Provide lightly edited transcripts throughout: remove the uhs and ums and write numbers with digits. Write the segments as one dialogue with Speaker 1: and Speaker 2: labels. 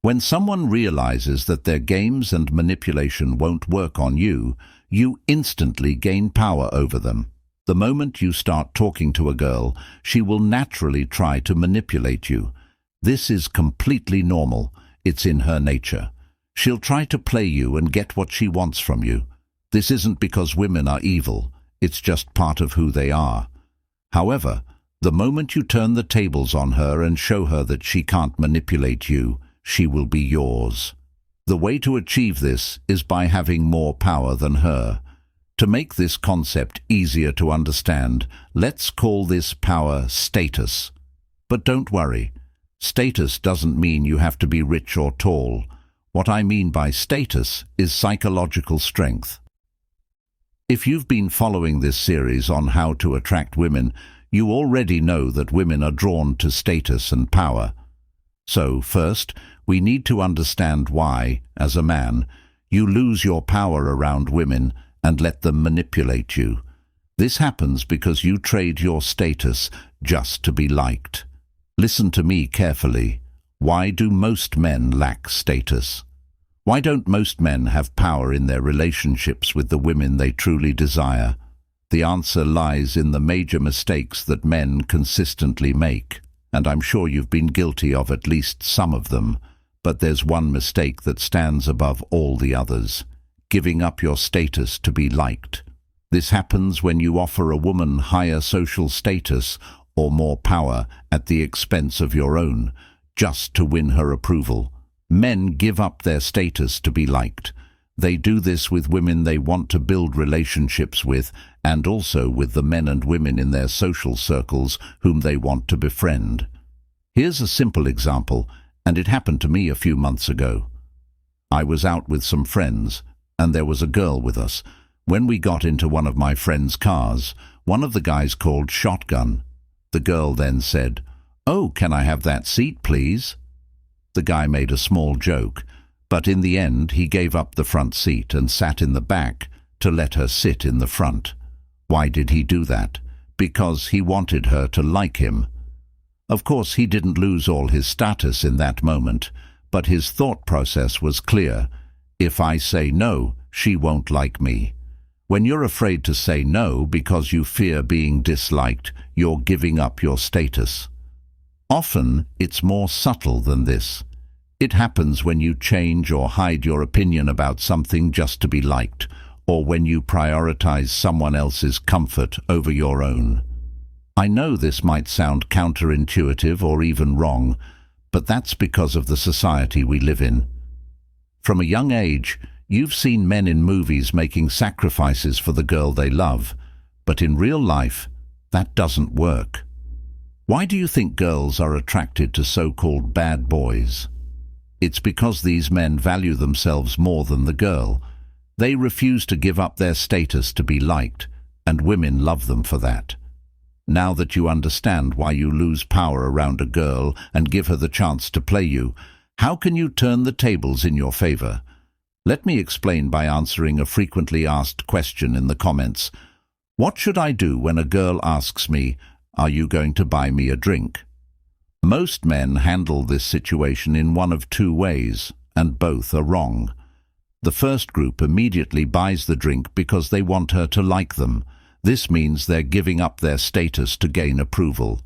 Speaker 1: When someone realizes that their games and manipulation won't work on you, you instantly gain power over them. The moment you start talking to a girl, she will naturally try to manipulate you. This is completely normal. It's in her nature. She'll try to play you and get what she wants from you. This isn't because women are evil. It's just part of who they are. However, the moment you turn the tables on her and show her that she can't manipulate you, she will be yours. The way to achieve this is by having more power than her. To make this concept easier to understand, let's call this power status. But don't worry. Status doesn't mean you have to be rich or tall. What I mean by status is psychological strength. If you've been following this series on how to attract women, you already know that women are drawn to status and power. So, first, we need to understand why, as a man, you lose your power around women and let them manipulate you. This happens because you trade your status just to be liked. Listen to me carefully. Why do most men lack status? Why don't most men have power in their relationships with the women they truly desire? The answer lies in the major mistakes that men consistently make, and I'm sure you've been guilty of at least some of them, but there's one mistake that stands above all the others: giving up your status to be liked. This happens when you offer a woman higher social status or more power at the expense of your own, just to win her approval. Men give up their status to be liked. They do this with women they want to build relationships with, and also with the men and women in their social circles whom they want to befriend. Here's a simple example, and it happened to me a few months ago. I was out with some friends, and there was a girl with us. When we got into one of my friend's cars, one of the guys called shotgun. The girl then said, "Oh, can I have that seat, please?" The guy made a small joke, but in the end he gave up the front seat and sat in the back to let her sit in the front. Why did he do that? Because he wanted her to like him. Of course, he didn't lose all his status in that moment, but his thought process was clear. If I say no, she won't like me. When you're afraid to say no because you fear being disliked, you're giving up your status. Often, it's more subtle than this. It happens when you change or hide your opinion about something just to be liked, or when you prioritize someone else's comfort over your own. I know this might sound counterintuitive or even wrong, but that's because of the society we live in. From a young age, you've seen men in movies making sacrifices for the girl they love, but in real life, that doesn't work. Why do you think girls are attracted to so-called bad boys? It's because these men value themselves more than the girl. They refuse to give up their status to be liked, and women love them for that. Now that you understand why you lose power around a girl and give her the chance to play you, how can you turn the tables in your favor? Let me explain by answering a frequently asked question in the comments. What should I do when a girl asks me, "Are you going to buy me a drink?" Most men handle this situation in one of two ways, and both are wrong. The first group immediately buys the drink because they want her to like them. This means they're giving up their status to gain approval.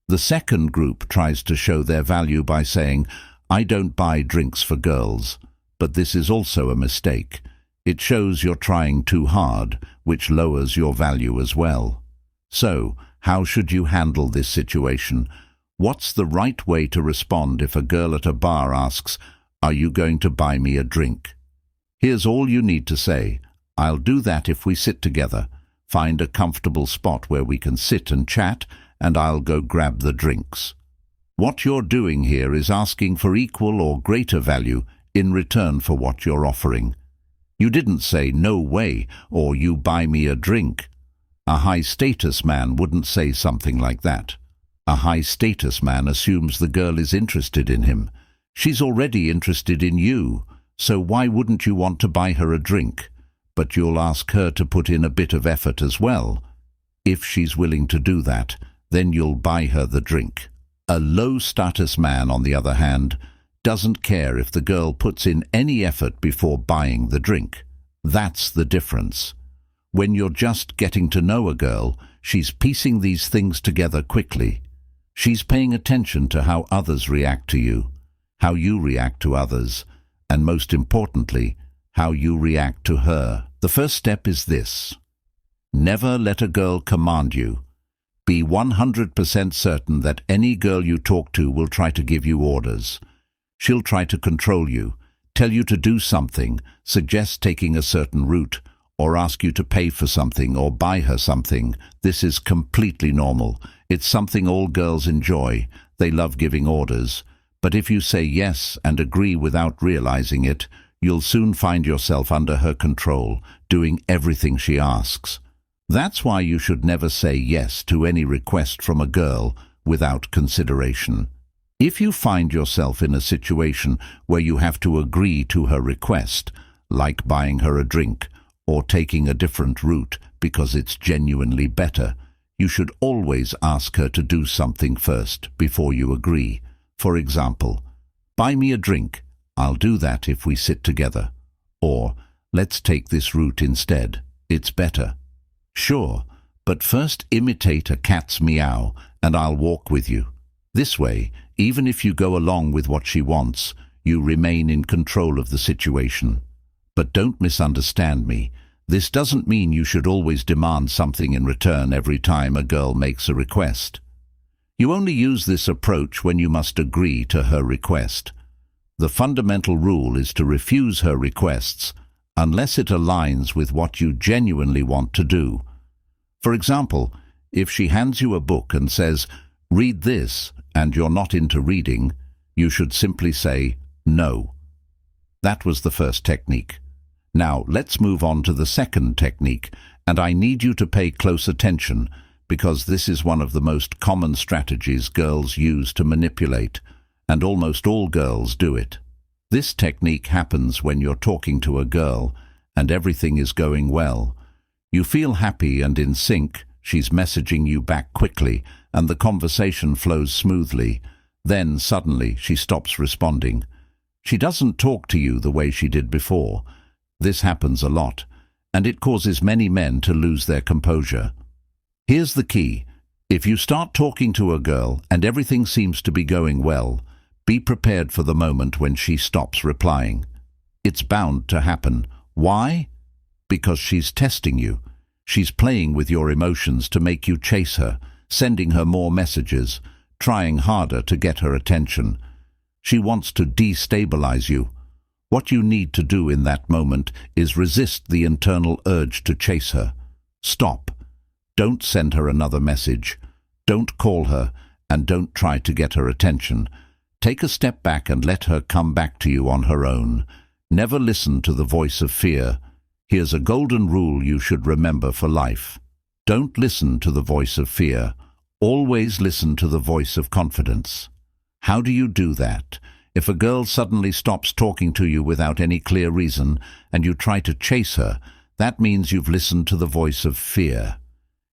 Speaker 1: The second group tries to show their value by saying, "I don't buy drinks for girls." But this is also a mistake. It shows you're trying too hard, which lowers your value as well. So, how should you handle this situation? What's the right way to respond if a girl at a bar asks, "Are you going to buy me a drink?" Here's all you need to say. "I'll do that if we sit together. Find a comfortable spot where we can sit and chat, and I'll go grab the drinks." What you're doing here is asking for equal or greater value in return for what you're offering. You didn't say, "No way," or "You buy me a drink." A high-status man wouldn't say something like that. A high-status man assumes the girl is interested in him. She's already interested in you, so why wouldn't you want to buy her a drink? But you'll ask her to put in a bit of effort as well. If she's willing to do that, then you'll buy her the drink. A low-status man, on the other hand, doesn't care if the girl puts in any effort before buying the drink. That's the difference. When you're just getting to know a girl, she's piecing these things together quickly. She's paying attention to how others react to you, how you react to others, and most importantly, how you react to her. The first step is this. Never let a girl command you. Be 100% certain that any girl you talk to will try to give you orders. She'll try to control you, tell you to do something, suggest taking a certain route, or ask you to pay for something or buy her something. This is completely normal. It's something all girls enjoy. They love giving orders. But if you say yes and agree without realizing it, you'll soon find yourself under her control, doing everything she asks. That's why you should never say yes to any request from a girl without consideration. If you find yourself in a situation where you have to agree to her request, like buying her a drink or taking a different route because it's genuinely better, you should always ask her to do something first before you agree. For example, buy me a drink. I'll do that if we sit together. Or, let's take this route instead. It's better. Sure, but first imitate a cat's meow and I'll walk with you. This way, even if you go along with what she wants, you remain in control of the situation. But don't misunderstand me. This doesn't mean you should always demand something in return every time a girl makes a request. You only use this approach when you must agree to her request. The fundamental rule is to refuse her requests unless it aligns with what you genuinely want to do. For example, if she hands you a book and says, "Read this," and you're not into reading, you should simply say, "No." That was the first technique. Now, let's move on to the second technique, and I need you to pay close attention because this is one of the most common strategies girls use to manipulate, and almost all girls do it. This technique happens when you're talking to a girl and everything is going well. You feel happy and in sync, she's messaging you back quickly, and the conversation flows smoothly. Then, suddenly, she stops responding. She doesn't talk to you the way she did before. This happens a lot, and it causes many men to lose their composure. Here's the key. If you start talking to a girl and everything seems to be going well, be prepared for the moment when she stops replying. It's bound to happen. Why? Because she's testing you. She's playing with your emotions to make you chase her, sending her more messages, trying harder to get her attention. She wants to destabilize you. What you need to do in that moment is resist the internal urge to chase her. Stop. Don't send her another message. Don't call her, and don't try to get her attention. Take a step back and let her come back to you on her own. Never listen to the voice of fear. Here's a golden rule you should remember for life. Don't listen to the voice of fear. Always listen to the voice of confidence. How do you do that? If a girl suddenly stops talking to you without any clear reason and you try to chase her, that means you've listened to the voice of fear.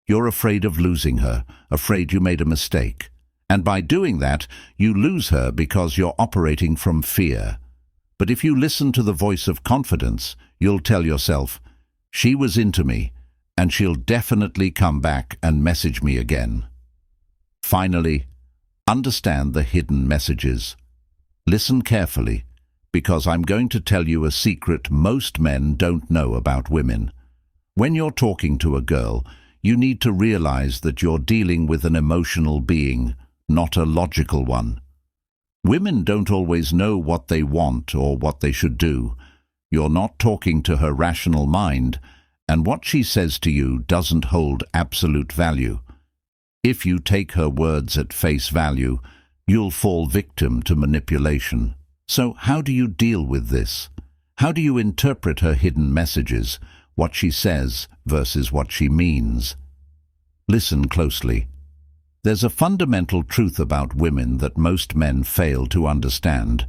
Speaker 1: You're afraid of losing her, afraid you made a mistake. And by doing that, you lose her because you're operating from fear. But if you listen to the voice of confidence, you'll tell yourself, "She was into me, and she'll definitely come back and message me again." Finally, understand the hidden messages. Listen carefully, because I'm going to tell you a secret most men don't know about women. When you're talking to a girl, you need to realize that you're dealing with an emotional being, not a logical one. Women don't always know what they want or what they should do. You're not talking to her rational mind, and what she says to you doesn't hold absolute value. If you take her words at face value, you'll fall victim to manipulation. So how do you deal with this? How do you interpret her hidden messages, what she says versus what she means? Listen closely. There's a fundamental truth about women that most men fail to understand.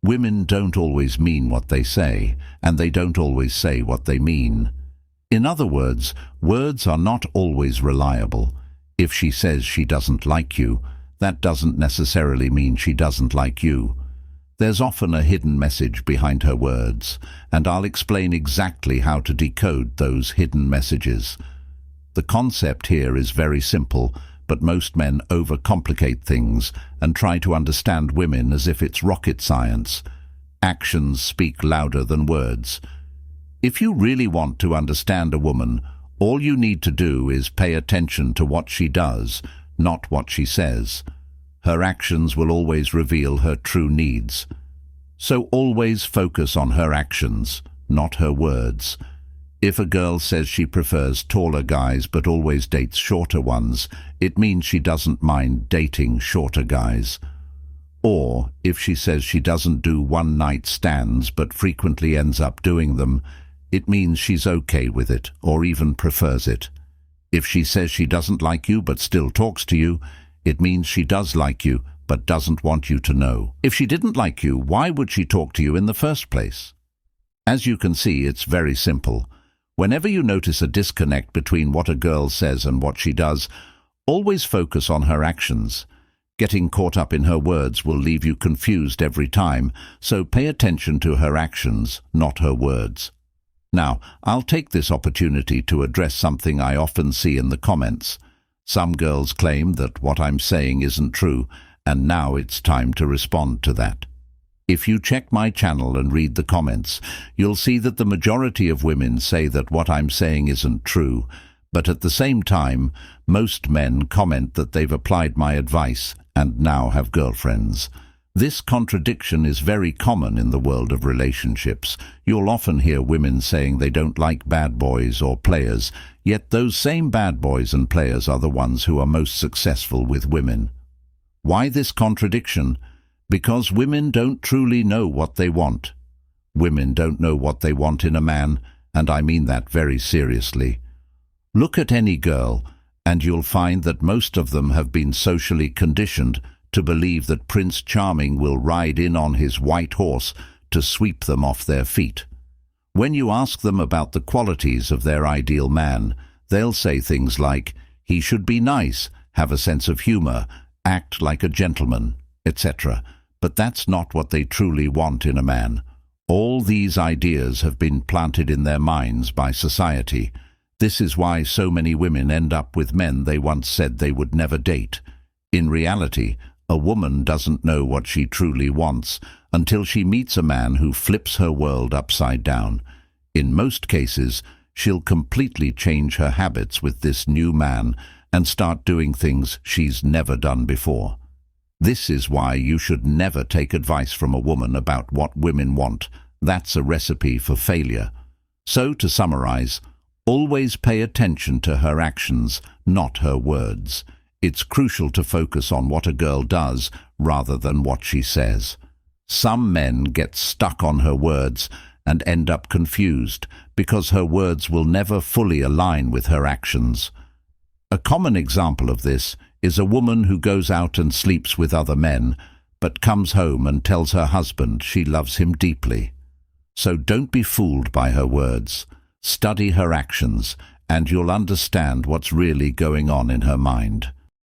Speaker 1: Women don't always mean what they say, and they don't always say what they mean. In other words are not always reliable. If she says she doesn't like you, that doesn't necessarily mean she doesn't like you. There's often a hidden message behind her words, and I'll explain exactly how to decode those hidden messages. The concept here is very simple, but most men overcomplicate things and try to understand women as if it's rocket science. Actions speak louder than words. If you really want to understand a woman, all you need to do is pay attention to what she does, not what she says. Her actions will always reveal her true needs. So always focus on her actions, not her words. If a girl says she prefers taller guys but always dates shorter ones, it means she doesn't mind dating shorter guys. Or, if she says she doesn't do one-night stands but frequently ends up doing them, it means she's okay with it, or even prefers it. If she says she doesn't like you but still talks to you, it means she does like you but doesn't want you to know. If she didn't like you, why would she talk to you in the first place? As you can see, it's very simple. Whenever you notice a disconnect between what a girl says and what she does, always focus on her actions. Getting caught up in her words will leave you confused every time, so pay attention to her actions, not her words. Now, I'll take this opportunity to address something I often see in the comments. Some girls claim that what I'm saying isn't true, and now it's time to respond to that. If you check my channel and read the comments, you'll see that the majority of women say that what I'm saying isn't true, but at the same time, most men comment that they've applied my advice and now have girlfriends. This contradiction is very common in the world of relationships. You'll often hear women saying they don't like bad boys or players, yet those same bad boys and players are the ones who are most successful with women. Why this contradiction? Because women don't truly know what they want. Women don't know what they want in a man, and I mean that very seriously. Look at any girl, and you'll find that most of them have been socially conditioned to believe that Prince Charming will ride in on his white horse to sweep them off their feet. When you ask them about the qualities of their ideal man, they'll say things like, he should be nice, have a sense of humor, act like a gentleman, etc. But that's not what they truly want in a man. All these ideas have been planted in their minds by society. This is why so many women end up with men they once said they would never date. In reality, a woman doesn't know what she truly wants until she meets a man who flips her world upside down. In most cases, she'll completely change her habits with this new man and start doing things she's never done before. This is why you should never take advice from a woman about what women want. That's a recipe for failure. So, to summarize, always pay attention to her actions, not her words. It's crucial to focus on what a girl does rather than what she says. Some men get stuck on her words and end up confused because her words will never fully align with her actions. A common example of this is a woman who goes out and sleeps with other men, but comes home and tells her husband she loves him deeply. So don't be fooled by her words. Study her actions, and you'll understand what's really going on in her mind.